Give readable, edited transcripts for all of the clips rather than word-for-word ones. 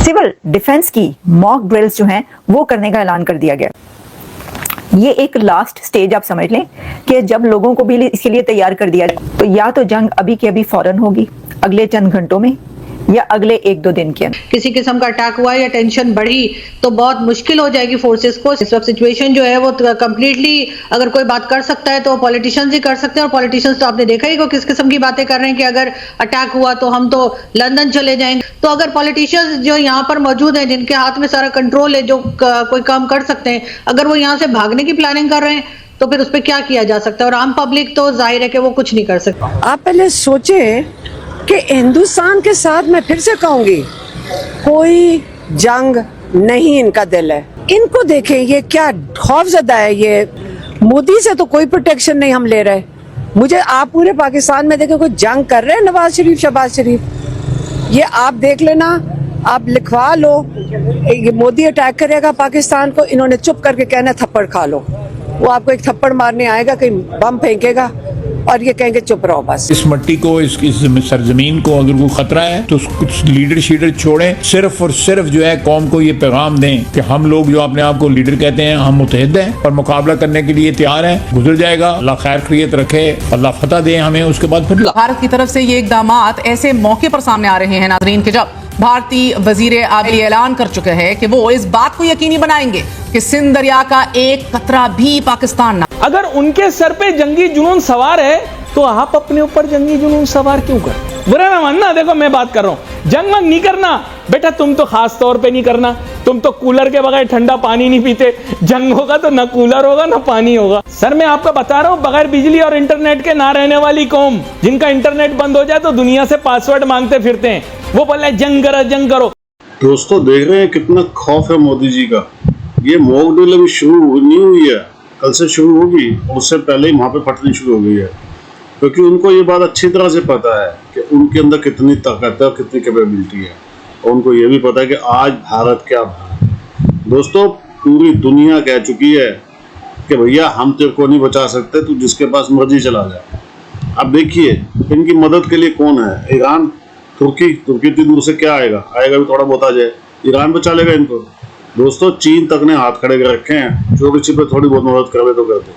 Civil defence की mock drills जो हैं वो करने का ऐलान कर दिया गया। ये एक लास्ट स्टेज आप समझ लें कि जब लोगों को भी इसके लिए तैयार कर दिया जाए तो या तो जंग अभी की अभी फौरन होगी अगले चंद घंटों में या अगले 1-2 दिन के अंदर। किसी किस्म का अटैक हुआ या टेंशन बढ़ी तो बहुत मुश्किल हो जाएगी फोर्सेस को। इस वक्त सिचुएशन जो है वो कंप्लीटली अगर कोई बात कर सकता है तो पॉलिटिशियंस ही कर सकते हैं, और पॉलिटिशियंस तो आपने देखा ही को किस किस्म की बातें कर रहे हैं कि अगर अटैक हुआ तो हम तो लंदन चले जाएंगे। तो अगर पॉलिटिशियंस जो यहाँ पर मौजूद हैं जिनके हाथ में सारा कंट्रोल है, जो कोई काम कर सकते हैं, अगर वो यहाँ से भागने की प्लानिंग कर रहे हैं तो फिर उस पर क्या किया जा सकता है। और आम पब्लिक तो जाहिर है कि वो कुछ नहीं कर सकता। आप पहले सोचे कि हिंदुस्तान के साथ मैं फिर से कहूंगी कोई जंग नहीं इनका दिल है। इनको देखें ये क्या खौफजदा है। ये मोदी से तो कोई प्रोटेक्शन नहीं हम ले रहे। मुझे आप पूरे पाकिस्तान में देखें कोई जंग कर रहे हैं नवाज शरीफ शहबाज शरीफ, ये आप देख लेना, आप लिखवा लो ये मोदी अटैक करेगा पाकिस्तान को, इन्होंने चुप करके कहना थप्पड़ खा लो। वो आपको एक थप्पड़ मारने आएगा, कहीं बम फेंकेगा और ये कहेंगे चुप रहो बस। इस मट्टी को इस सरजमीन को अगर कोई खतरा है तो कुछ लीडर शीडर छोड़ें, सिर्फ और सिर्फ जो है कौम को ये पैगाम दें कि हम लोग जो अपने आप को लीडर कहते हैं हम मुतहद हैं और मुकाबला करने के लिए तैयार हैं। गुजर जाएगा, अल्लाह खैर खैरियत रखे, अल्लाह फतह दे हमें। उसके बाद फिर भारत की तरफ से ये इकदामात ऐसे मौके पर सामने आ रहे हैं नाज़रीन के जब भारतीय वजीर आबिल ऐलान कर चुके हैं कि वो इस बात को यकीनी बनाएंगे कि सिंध दरिया का एक कतरा भी पाकिस्तान ना। अगर उनके सर पे जंगी जुनून सवार है तो आप अपने ऊपर जंगी जुनून सवार क्यों कर? बुरा ना मानना, देखो मैं बात कर रहा हूं, जंग वंग नहीं करना बेटा, तुम तो खास तौर पे नहीं करना। तुम तो कूलर के बगैर ठंडा पानी नहीं पीते। जंग होगा तो ना कूलर होगा ना पानी होगा। सर मैं आपको बता रहा हूं, बगैर बिजली और इंटरनेट के ना रहने वाली कौम, जिनका इंटरनेट बंद हो जाए तो दुनिया से पासवर्ड मांगते फिरते हैं, वो बोले जंग करो जंग करो। दोस्तों देख रहे हैं कितना खौफ है मोदी जी का। ये मॉक ड्रिल अभी शुरू नहीं हुई है, कल से शुरू होगी, उससे पहले ही वहां पे फटनी शुरू हो गई है, क्योंकि उनको ये बात अच्छी तरह से पता है कि उनके अंदर कितनी ताकत है और कितनी कैपेबिलिटी है, और उनको ये भी पता है कि आज भारत क्या भारत। दोस्तों पूरी दुनिया कह चुकी है कि भैया हम तेरे को नहीं बचा सकते, तू जिसके पास मर्जी चला जाए। अब देखिए इनकी मदद के लिए कौन है? ईरान, तुर्की इतनी दूर से क्या आएगा? आएगा भी थोड़ा बहुत आ जाए, ईरान बचा लेगा इनको। दोस्तों चीन तक ने हाथ खड़े कर रखे हैं, जो किसी पे थोड़ी बहुत मदद करे तो करते।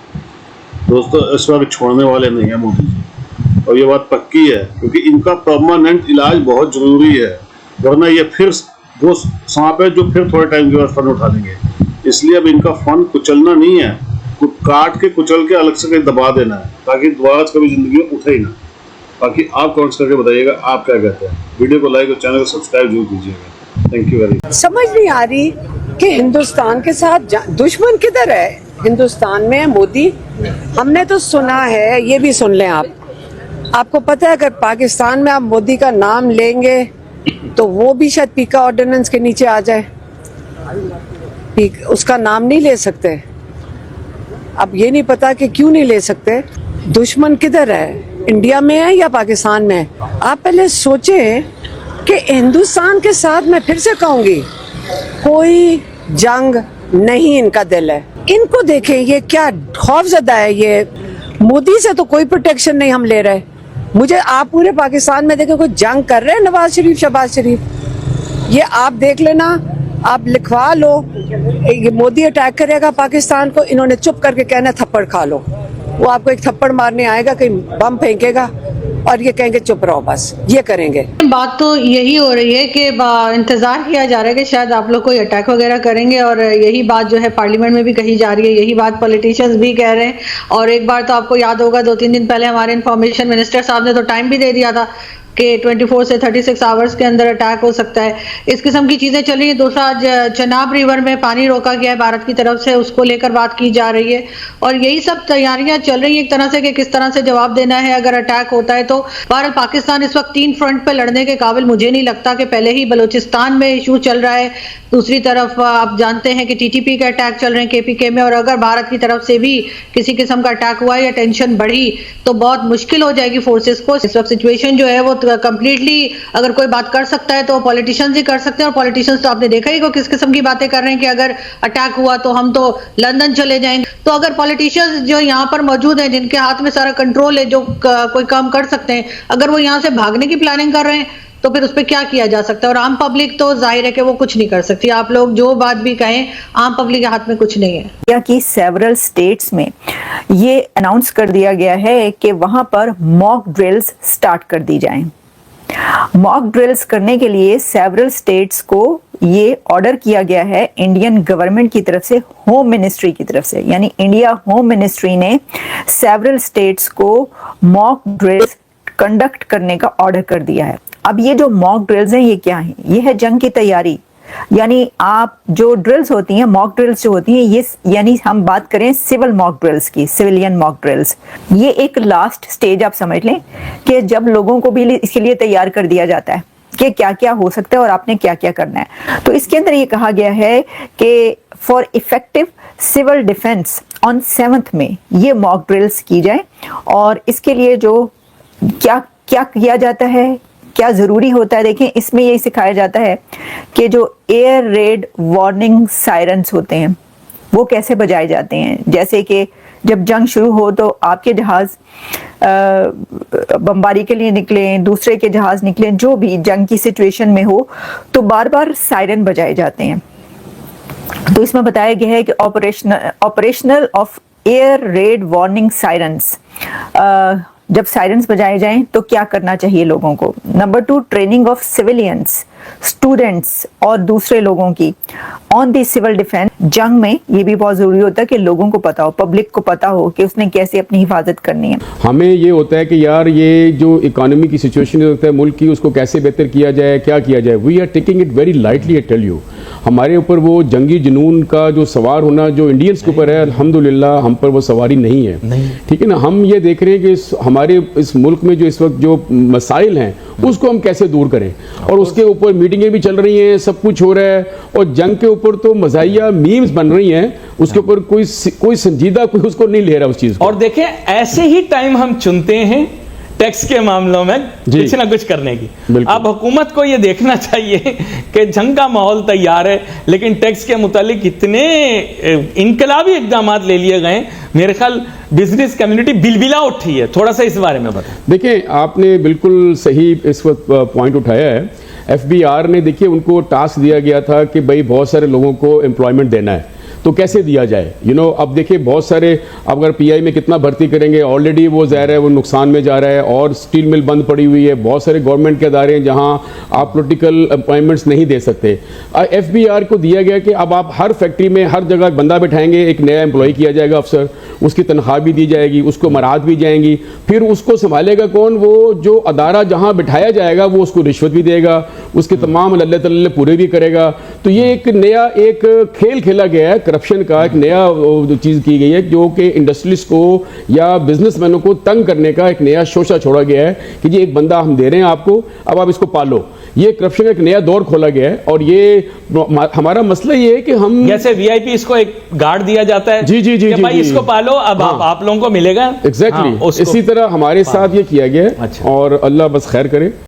दोस्तों इस बार छोड़ने वाले नहीं है मोदी जी, और ये बात पक्की है, क्योंकि इनका परमानेंट इलाज बहुत जरूरी है, वरना ये फिर वो सांप है जो फिर थोड़े टाइम के बाद फन उठा देंगे। इसलिए अब इनका फन कुचलना नहीं है, काट के कुचल के अलग से कहीं दबा देना है, ताकि दोबारा कभी जिंदगी में उठे ही ना। बाकी आप कमेंट्स करके बताइएगा आप क्या कहते हैं। वीडियो को लाइक और चैनल को सब्सक्राइब जरूर कीजिएगा। Thank you very much. समझ नहीं आ रही कि हिंदुस्तान के साथ दुश्मन किधर है? हिंदुस्तान में मोदी। हमने तो सुना है, ये भी सुन लें आप। आपको पता है अगर पाकिस्तान में आप मोदी का नाम लेंगे तो वो भी शायद पीका ऑर्डिनेंस के नीचे आ जाए। उसका नाम नहीं ले सकते। अब ये नहीं पता कि क्यों नहीं ले सकते। दुश्मन किधर है? इंडिया में है या पाकिस्तान में है? आप पहले सोचें कि हिंदुस्तान के साथ मैं फिर से कहूंगी कोई जंग नहीं इनका दिल है। इनको देखें ये क्या खौफजदा है। ये मोदी से तो कोई प्रोटेक्शन नहीं हम ले रहे। मुझे आप पूरे पाकिस्तान में देखें कोई जंग कर रहे हैं नवाज शरीफ शहबाज शरीफ, ये आप देख लेना, आप लिखवा लो ये मोदी अटैक करेगा पाकिस्तान को, इन्होंने चुप करके कहना थप्पड़ खा लो। वो आपको एक थप्पड़ मारने आएगा, कहीं बम फेंकेगा और ये कहेंगे चुप रहो बस। ये करेंगे। बात तो यही हो रही है कि इंतजार किया जा रहा है कि शायद आप लोग कोई अटैक वगैरह करेंगे, और यही बात जो है पार्लियामेंट में भी कही जा रही है, यही बात पॉलिटिशियंस भी कह रहे हैं। और एक बार तो आपको याद होगा 2-3 दिन पहले हमारे इंफॉर्मेशन मिनिस्टर साहब ने तो टाइम भी दे दिया था कि 24 से 36 आवर्स के अंदर अटैक हो सकता है। इस किस्म की चीजें चल रही है। दूसरा आज चनाब रिवर में पानी रोका गया है भारत की तरफ से, उसको लेकर बात की जा रही है, और यही सब तैयारियां चल रही है एक तरह से कि किस तरह से जवाब देना है अगर अटैक होता है तो। बहरहाल पाकिस्तान इस वक्त 3 फ्रंट पे लड़ने के काबिल मुझे नहीं लगता कि पहले ही बलूचिस्तान में इशू चल रहा है, दूसरी तरफ आप जानते हैं कि टीटीपी के अटैक चल रहे हैं केपीके में, और अगर भारत की तरफ से भी किसी किस्म का अटैक हुआ या टेंशन बढ़ी तो बहुत मुश्किल हो जाएगी फोर्सेस को। इस वक्त सिचुएशन जो है वो कंप्लीटली अगर कोई बात कर सकता है तो पॉलिटिशियंस ही कर सकते हैं, और पॉलिटिशियंस तो आपने देखा ही को किस किस्म की बातें कर रहे हैं कि अगर अटैक हुआ तो हम तो लंदन चले जाएंगे। तो अगर पॉलिटिशियंस जो यहाँ पर मौजूद हैं जिनके हाथ में सारा कंट्रोल है, जो कोई काम कर सकते हैं, अगर वो यहाँ से भागने की प्लानिंग कर रहे हैं तो फिर उस पर क्या किया जा सकता है? और आम पब्लिक तो जाहिर है कि वो कुछ नहीं कर सकती। आप लोग जो बात भी कहें, आम पब्लिक के हाथ में कुछ नहीं है। इंडिया की सेवरल स्टेट्स में ये अनाउंस कर दिया गया है कि वहां पर मॉक ड्रिल्स स्टार्ट कर दी जाएं। मॉक ड्रिल्स करने के लिए सेवरल स्टेट्स को ये ऑर्डर किया गया है इंडियन गवर्नमेंट की तरफ से, होम मिनिस्ट्री की तरफ से, यानी इंडिया होम मिनिस्ट्री ने सेवरल स्टेट्स को मॉक ड्रिल्स कंडक्ट करने का ऑर्डर कर दिया है। अब ये जो मॉक ड्रिल्स हैं ये क्या हैं? ये है जंग की तैयारी। यानी आप जो ड्रिल्स होती हैं, मॉक ड्रिल्स जो होती हैं, ये यानी हम बात करें सिविल मॉक ड्रिल्स की, सिविलियन मॉक ड्रिल्स, ये एक लास्ट स्टेज आप समझ लें कि जब लोगों को भी इसके लिए तैयार कर दिया जाता है कि क्या क्या हो सकता है और आपने क्या क्या करना है। तो इसके अंदर ये कहा गया है कि for effective civil defence on 7th में ये मॉक ड्रिल्स की जाए। और इसके लिए जो क्या क्या किया जाता है, क्या जरूरी होता है, देखें इसमें ये सिखाया जाता है कि जो एयर रेड वार्निंग सायरन्स होते हैं वो कैसे बजाए जाते हैं। जैसे कि जब जंग शुरू हो तो आपके जहाज बमबारी के लिए निकले, दूसरे के जहाज निकले, जो भी जंग की सिचुएशन में हो तो बार बार सायरन बजाए जाते हैं। तो इसमें बताया गया है कि operational of air red warning sirens, जब सायरन्स बजाए जाएं तो क्या करना चाहिए लोगों को। Number 2, training of civilians, students और दूसरे लोगों की ऑन दी सिविल डिफेंस। जंग में ये भी बहुत जरूरी होता है कि लोगों को पता हो, पब्लिक को पता हो कि उसने कैसे अपनी हिफाजत करनी है। हमें ये होता है कि यार ये जो इकोनॉमी की सिचुएशन होता है मुल्क की, उसको कैसे बेहतर किया जाए, क्या किया जाए। We are taking it very lightly, I tell you. हमारे ऊपर वो जंगी जुनून का जो सवार होना जो इंडियंस के ऊपर है, अल्हम्दुलिल्लाह हम पर वो सवारी नहीं है। ठीक है ना, हम ये देख रहे हैं कि हमारे इस मुल्क में जो इस वक्त जो मसाइल हैं उसको हम कैसे दूर करें, और उसके ऊपर मीटिंगें भी चल रही हैं, सब कुछ हो रहा है। और जंग के ऊपर तो मज़ाहिया मीम्स बन रही हैं, उसके ऊपर कोई संजीदा कोई उसको नहीं ले रहा उस चीज़ को। और देखें ऐसे ही टाइम हम चुनते हैं टैक्स के मामलों में कुछ ना कुछ करने की। अब हुकूमत को यह देखना चाहिए कि जंग का माहौल तैयार है, लेकिन टैक्स के मुतालिक इतने इनकलाबी इक़दाम ले लिए गए, मेरे ख्याल बिजनेस कम्युनिटी बिलबिला उठी है। थोड़ा सा इस बारे में बताएं। देखिए, आपने बिल्कुल सही इस वक्त पॉइंट उठाया है। FBR ने, देखिए, उनको टास्क दिया गया था कि भाई बहुत सारे लोगों को एम्प्लॉयमेंट देना है, तो कैसे दिया जाए। अब देखिए बहुत सारे, अगर PI में कितना भर्ती करेंगे, ऑलरेडी वो ज़ाहिर है वो नुकसान में जा रहा है, और स्टील मिल बंद पड़ी हुई है, बहुत सारे गवर्नमेंट के अदारे हैं जहां आप पॉलिटिकल अपॉइंटमेंट्स नहीं दे सकते। FBR को दिया गया कि अब आप हर फैक्ट्री में हर जगह बंदा बैठाएंगे, एक नया एम्प्लॉय किया जाएगा अफसर, उसकी तनख्वाह भी दी जाएगी, उसको मराहत भी जाएंगी, फिर उसको संभालेगा कौन, वो जो अदारा जहां बिठाया जाएगा वो उसको रिश्वत भी देगा, उसके तमाम लल्ले तल्ले पूरे भी करेगा। तो ये एक नया एक खेल खेला गया है, करप्शन का एक नया चीज की गई है, जो कि इंडस्ट्रियलिस्ट को या बिजनेसमैनों को तंग करने का एक नया शोशा छोड़ा गया है कि ये एक बंदा हम दे रहे हैं आपको, अब आप इसको पालो। ये करप्शन का एक नया दौर खोला गया है। और ये हमारा मसला ये है कि हम, जैसे VIP इसको एक गार्ड दिया जाता है, जी जी जी जी, भाई इसको पालो, अब आप लोगों को मिलेगा। एग्जैक्टली, इसी तरह हमारे साथ ये किया गया है। और अल्लाह बस खैर करे।